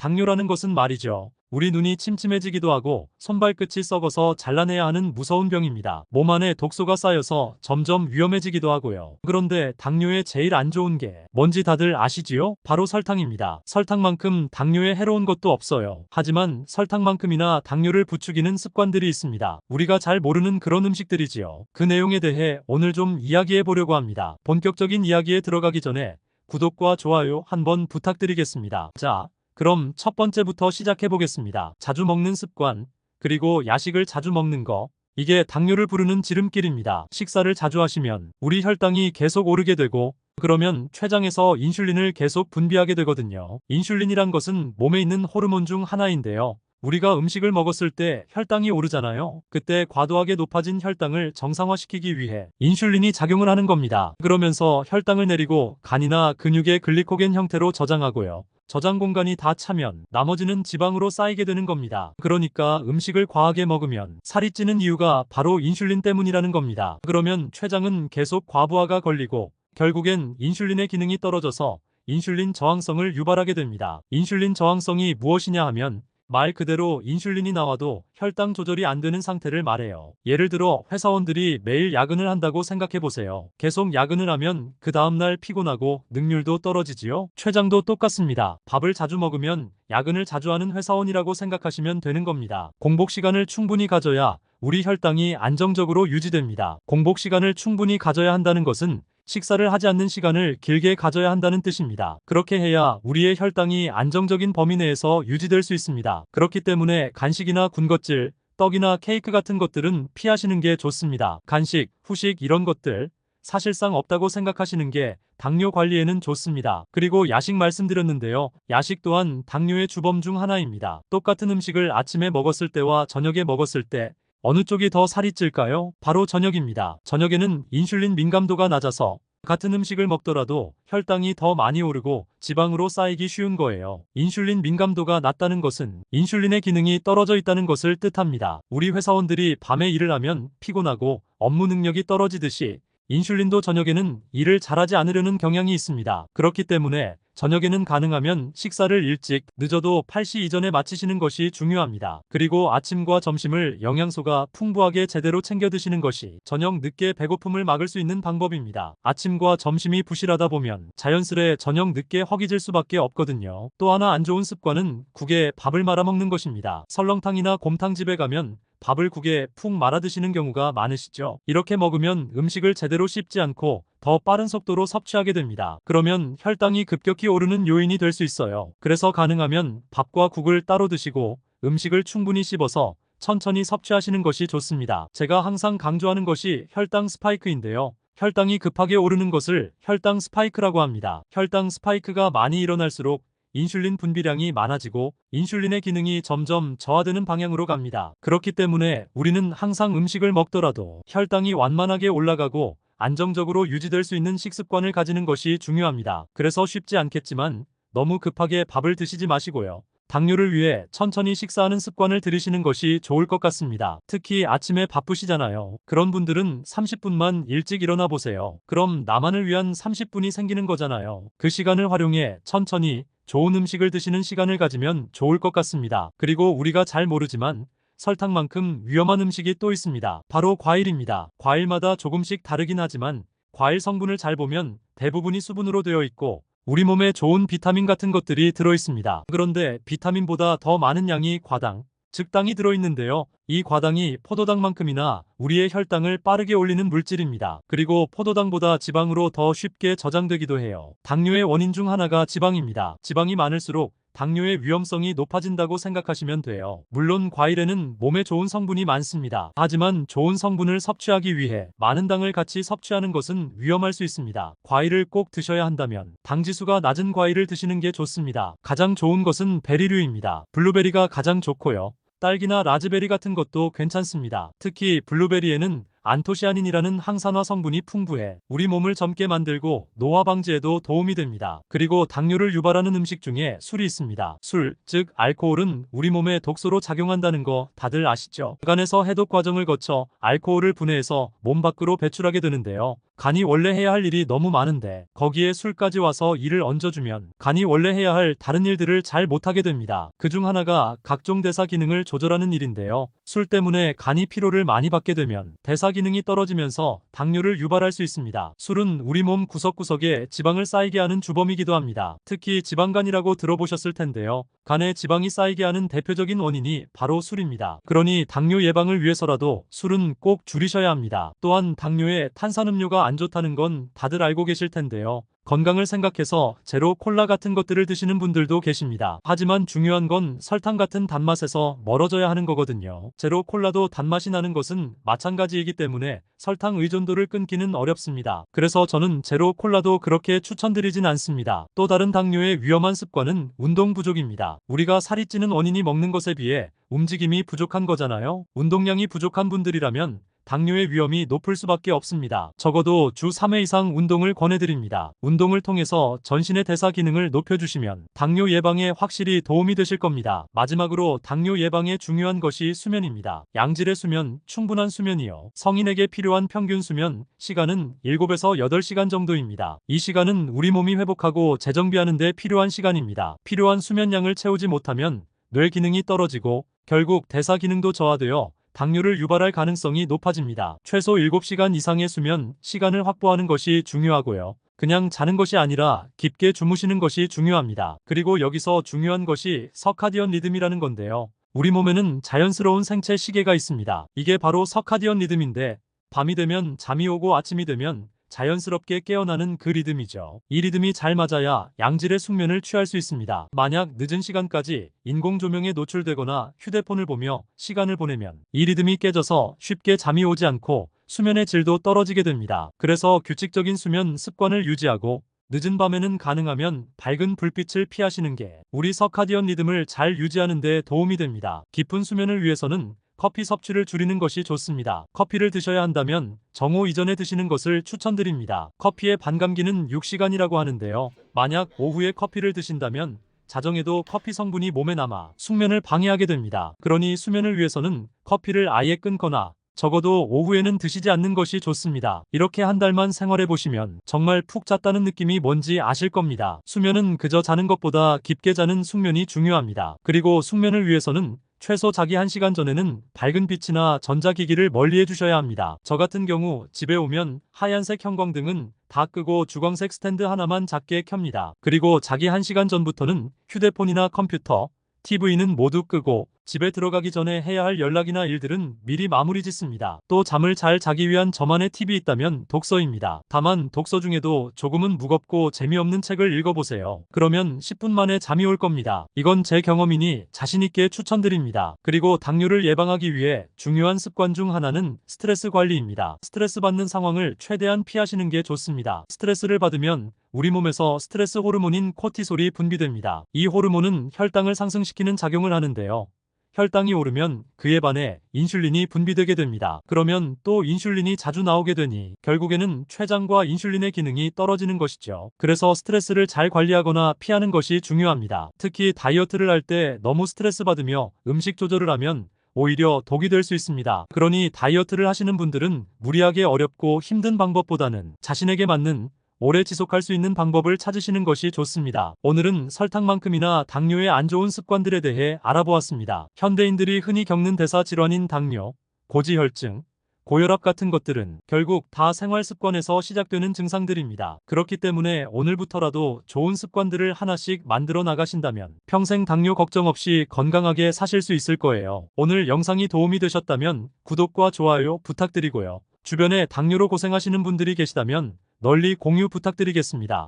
당뇨라는 것은 말이죠. 우리 눈이 침침해지기도 하고 손발끝이 썩어서 잘라내야 하는 무서운 병입니다. 몸 안에 독소가 쌓여서 점점 위험해지기도 하고요. 그런데 당뇨에 제일 안 좋은 게 뭔지 다들 아시지요? 바로 설탕입니다. 설탕만큼 당뇨에 해로운 것도 없어요. 하지만 설탕만큼이나 당뇨를 부추기는 습관들이 있습니다. 우리가 잘 모르는 그런 음식들이지요. 그 내용에 대해 오늘 좀 이야기해 보려고 합니다. 본격적인 이야기에 들어가기 전에 구독과 좋아요 한번 부탁드리겠습니다. 자, 그럼 첫 번째부터 시작해 보겠습니다. 자주 먹는 습관, 그리고 야식을 자주 먹는 거. 이게 당뇨를 부르는 지름길입니다. 식사를 자주 하시면 우리 혈당이 계속 오르게 되고, 그러면 췌장에서 인슐린을 계속 분비하게 되거든요. 인슐린이란 것은 몸에 있는 호르몬 중 하나인데요. 우리가 음식을 먹었을 때 혈당이 오르잖아요. 그때 과도하게 높아진 혈당을 정상화시키기 위해 인슐린이 작용을 하는 겁니다. 그러면서 혈당을 내리고 간이나 근육의 글리코겐 형태로 저장하고요. 저장 공간이 다 차면 나머지는 지방으로 쌓이게 되는 겁니다. 그러니까 음식을 과하게 먹으면 살이 찌는 이유가 바로 인슐린 때문이라는 겁니다. 그러면 췌장은 계속 과부하가 걸리고 결국엔 인슐린의 기능이 떨어져서 인슐린 저항성을 유발하게 됩니다. 인슐린 저항성이 무엇이냐 하면 말 그대로 인슐린이 나와도 혈당 조절이 안 되는 상태를 말해요. 예를 들어 회사원들이 매일 야근을 한다고 생각해 보세요. 계속 야근을 하면 그 다음날 피곤하고 능률도 떨어지지요. 췌장도 똑같습니다. 밥을 자주 먹으면 야근을 자주 하는 회사원이라고 생각하시면 되는 겁니다. 공복 시간을 충분히 가져야 우리 혈당이 안정적으로 유지됩니다. 공복 시간을 충분히 가져야 한다는 것은 식사를 하지 않는 시간을 길게 가져야 한다는 뜻입니다. 그렇게 해야 우리의 혈당이 안정적인 범위 내에서 유지될 수 있습니다. 그렇기 때문에 간식이나 군것질, 떡이나 케이크 같은 것들은 피하시는 게 좋습니다. 간식, 후식 이런 것들 사실상 없다고 생각하시는 게 당뇨 관리에는 좋습니다. 그리고 야식 말씀드렸는데요. 야식 또한 당뇨의 주범 중 하나입니다. 똑같은 음식을 아침에 먹었을 때와 저녁에 먹었을 때 어느 쪽이 더 살이 찔까요? 바로 저녁입니다. 저녁에는 인슐린 민감도가 낮아서 같은 음식을 먹더라도 혈당이 더 많이 오르고 지방으로 쌓이기 쉬운 거예요. 인슐린 민감도가 낮다는 것은 인슐린의 기능이 떨어져 있다는 것을 뜻합니다. 우리 회사원들이 밤에 일을 하면 피곤하고 업무 능력이 떨어지듯이 인슐린도 저녁에는 일을 잘하지 않으려는 경향이 있습니다. 그렇기 때문에 저녁에는 가능하면 식사를 일찍, 늦어도 8시 이전에 마치시는 것이 중요합니다. 그리고 아침과 점심을 영양소가 풍부하게 제대로 챙겨 드시는 것이 저녁 늦게 배고픔을 막을 수 있는 방법입니다. 아침과 점심이 부실하다 보면 자연스레 저녁 늦게 허기질 수밖에 없거든요. 또 하나 안 좋은 습관은 국에 밥을 말아 먹는 것입니다. 설렁탕이나 곰탕집에 가면 밥을 국에 푹 말아 드시는 경우가 많으시죠. 이렇게 먹으면 음식을 제대로 씹지 않고 더 빠른 속도로 섭취하게 됩니다. 그러면 혈당이 급격히 오르는 요인이 될 수 있어요. 그래서 가능하면 밥과 국을 따로 드시고 음식을 충분히 씹어서 천천히 섭취하시는 것이 좋습니다. 제가 항상 강조하는 것이 혈당 스파이크인데요. 혈당이 급하게 오르는 것을 혈당 스파이크라고 합니다. 혈당 스파이크가 많이 일어날수록 인슐린 분비량이 많아지고 인슐린의 기능이 점점 저하되는 방향으로 갑니다. 그렇기 때문에 우리는 항상 음식을 먹더라도 혈당이 완만하게 올라가고 안정적으로 유지될 수 있는 식습관을 가지는 것이 중요합니다. 그래서 쉽지 않겠지만 너무 급하게 밥을 드시지 마시고요. 당뇨를 위해 천천히 식사하는 습관을 들이시는 것이 좋을 것 같습니다. 특히 아침에 바쁘시잖아요. 그런 분들은 30분만 일찍 일어나 보세요. 그럼 나만을 위한 30분이 생기는 거잖아요. 그 시간을 활용해 천천히 좋은 음식을 드시는 시간을 가지면 좋을 것 같습니다. 그리고 우리가 잘 모르지만 설탕만큼 위험한 음식이 또 있습니다. 바로 과일입니다. 과일마다 조금씩 다르긴 하지만 과일 성분을 잘 보면 대부분이 수분으로 되어 있고 우리 몸에 좋은 비타민 같은 것들이 들어있습니다. 그런데 비타민보다 더 많은 양이 과당, 즉 당이 들어있는데요. 이 과당이 포도당만큼이나 우리의 혈당을 빠르게 올리는 물질입니다. 그리고 포도당보다 지방으로 더 쉽게 저장되기도 해요. 당뇨의 원인 중 하나가 지방입니다. 지방이 많을수록 당뇨의 위험성이 높아진다고 생각하시면 돼요. 물론 과일에는 몸에 좋은 성분이 많습니다. 하지만 좋은 성분을 섭취하기 위해 많은 당을 같이 섭취하는 것은 위험할 수 있습니다. 과일을 꼭 드셔야 한다면 당지수가 낮은 과일을 드시는 게 좋습니다. 가장 좋은 것은 베리류입니다. 블루베리가 가장 좋고요. 딸기나 라즈베리 같은 것도 괜찮습니다. 특히 블루베리에는 안토시아닌이라는 항산화 성분이 풍부해 우리 몸을 젊게 만들고 노화 방지에도 도움이 됩니다. 그리고 당뇨를 유발하는 음식 중에 술이 있습니다. 술, 즉 알코올은 우리 몸에 독소로 작용한다는 거 다들 아시죠? 혈관에서 해독 과정을 거쳐 알코올을 분해해서 몸 밖으로 배출하게 되는데요. 간이 원래 해야 할 일이 너무 많은데 거기에 술까지 와서 일을 얹어주면 간이 원래 해야 할 다른 일들을 잘 못하게 됩니다. 그중 하나가 각종 대사 기능을 조절하는 일인데요. 술 때문에 간이 피로를 많이 받게 되면 대사 기능이 떨어지면서 당뇨를 유발할 수 있습니다. 술은 우리 몸 구석구석에 지방을 쌓이게 하는 주범이기도 합니다. 특히 지방간이라고 들어보셨을 텐데요. 간에 지방이 쌓이게 하는 대표적인 원인이 바로 술입니다. 그러니 당뇨 예방을 위해서라도 술은 꼭 줄이셔야 합니다. 또한 당뇨에 탄산음료가 안 좋다는 건 다들 알고 계실 텐데요. 건강을 생각해서 제로 콜라 같은 것들을 드시는 분들도 계십니다. 하지만 중요한 건 설탕 같은 단맛에서 멀어져야 하는 거거든요. 제로 콜라도 단맛이 나는 것은 마찬가지이기 때문에 설탕 의존도를 끊기는 어렵습니다. 그래서 저는 제로 콜라도 그렇게 추천드리진 않습니다. 또 다른 당뇨의 위험한 습관은 운동 부족입니다. 우리가 살이 찌는 원인이 먹는 것에 비해 움직임이 부족한 거잖아요. 운동량이 부족한 분들이라면 당뇨의 위험이 높을 수밖에 없습니다. 적어도 주 3회 이상 운동을 권해드립니다. 운동을 통해서 전신의 대사 기능을 높여주시면 당뇨 예방에 확실히 도움이 되실 겁니다. 마지막으로 당뇨 예방에 중요한 것이 수면입니다. 양질의 수면, 충분한 수면이요. 성인에게 필요한 평균 수면 시간은 7에서 8시간 정도입니다. 이 시간은 우리 몸이 회복하고 재정비하는 데 필요한 시간입니다. 필요한 수면량을 채우지 못하면 뇌 기능이 떨어지고 결국 대사 기능도 저하되어 당뇨를 유발할 가능성이 높아집니다. 최소 7시간 이상의 수면 시간을 확보하는 것이 중요하고요. 그냥 자는 것이 아니라 깊게 주무시는 것이 중요합니다. 그리고 여기서 중요한 것이 서카디언 리듬이라는 건데요. 우리 몸에는 자연스러운 생체 시계가 있습니다. 이게 바로 서카디언 리듬인데 밤이 되면 잠이 오고 아침이 되면 자연스럽게 깨어나는 그 리듬이죠. 이 리듬이 잘 맞아야 양질의 숙면을 취할 수 있습니다. 만약 늦은 시간까지 인공 조명에 노출되거나 휴대폰을 보며 시간을 보내면 이 리듬이 깨져서 쉽게 잠이 오지 않고 수면의 질도 떨어지게 됩니다. 그래서 규칙적인 수면 습관을 유지하고 늦은 밤에는 가능하면 밝은 불빛을 피하시는 게 우리 서카디언 리듬을 잘 유지하는 데 도움이 됩니다. 깊은 수면을 위해서는 커피 섭취를 줄이는 것이 좋습니다. 커피를 드셔야 한다면 정오 이전에 드시는 것을 추천드립니다. 커피의 반감기는 6시간이라고 하는데요. 만약 오후에 커피를 드신다면 자정에도 커피 성분이 몸에 남아 숙면을 방해하게 됩니다. 그러니 수면을 위해서는 커피를 아예 끊거나 적어도 오후에는 드시지 않는 것이 좋습니다. 이렇게 한 달만 생활해 보시면 정말 푹 잤다는 느낌이 뭔지 아실 겁니다. 수면은 그저 자는 것보다 깊게 자는 숙면이 중요합니다. 그리고 숙면을 위해서는 최소 자기 1시간 전에는 밝은 빛이나 전자기기를 멀리 해주셔야 합니다. 저 같은 경우 집에 오면 하얀색 형광등은 다 끄고 주광색 스탠드 하나만 작게 켭니다. 그리고 자기 1시간 전부터는 휴대폰이나 컴퓨터, TV는 모두 끄고 집에 들어가기 전에 해야 할 연락이나 일들은 미리 마무리 짓습니다. 또 잠을 잘 자기 위한 저만의 팁이 있다면 독서입니다. 다만 독서 중에도 조금은 무겁고 재미없는 책을 읽어보세요. 그러면 10분 만에 잠이 올 겁니다. 이건 제 경험이니 자신있게 추천드립니다. 그리고 당뇨를 예방하기 위해 중요한 습관 중 하나는 스트레스 관리입니다. 스트레스 받는 상황을 최대한 피하시는 게 좋습니다. 스트레스를 받으면 우리 몸에서 스트레스 호르몬인 코티솔이 분비됩니다. 이 호르몬은 혈당을 상승시키는 작용을 하는데요. 혈당이 오르면 그에 반해 인슐린이 분비되게 됩니다. 그러면 또 인슐린이 자주 나오게 되니 결국에는 췌장과 인슐린의 기능이 떨어지는 것이죠. 그래서 스트레스를 잘 관리하거나 피하는 것이 중요합니다. 특히 다이어트를 할 때 너무 스트레스 받으며 음식 조절을 하면 오히려 독이 될 수 있습니다. 그러니 다이어트를 하시는 분들은 무리하게 어렵고 힘든 방법보다는 자신에게 맞는 오래 지속할 수 있는 방법을 찾으시는 것이 좋습니다. 오늘은 설탕만큼이나 당뇨의 안 좋은 습관들에 대해 알아보았습니다. 현대인들이 흔히 겪는 대사 질환인 당뇨, 고지혈증, 고혈압 같은 것들은 결국 다 생활 습관에서 시작되는 증상들입니다. 그렇기 때문에 오늘부터라도 좋은 습관들을 하나씩 만들어 나가신다면 평생 당뇨 걱정 없이 건강하게 사실 수 있을 거예요. 오늘 영상이 도움이 되셨다면 구독과 좋아요 부탁드리고요. 주변에 당뇨로 고생하시는 분들이 계시다면 널리 공유 부탁드리겠습니다.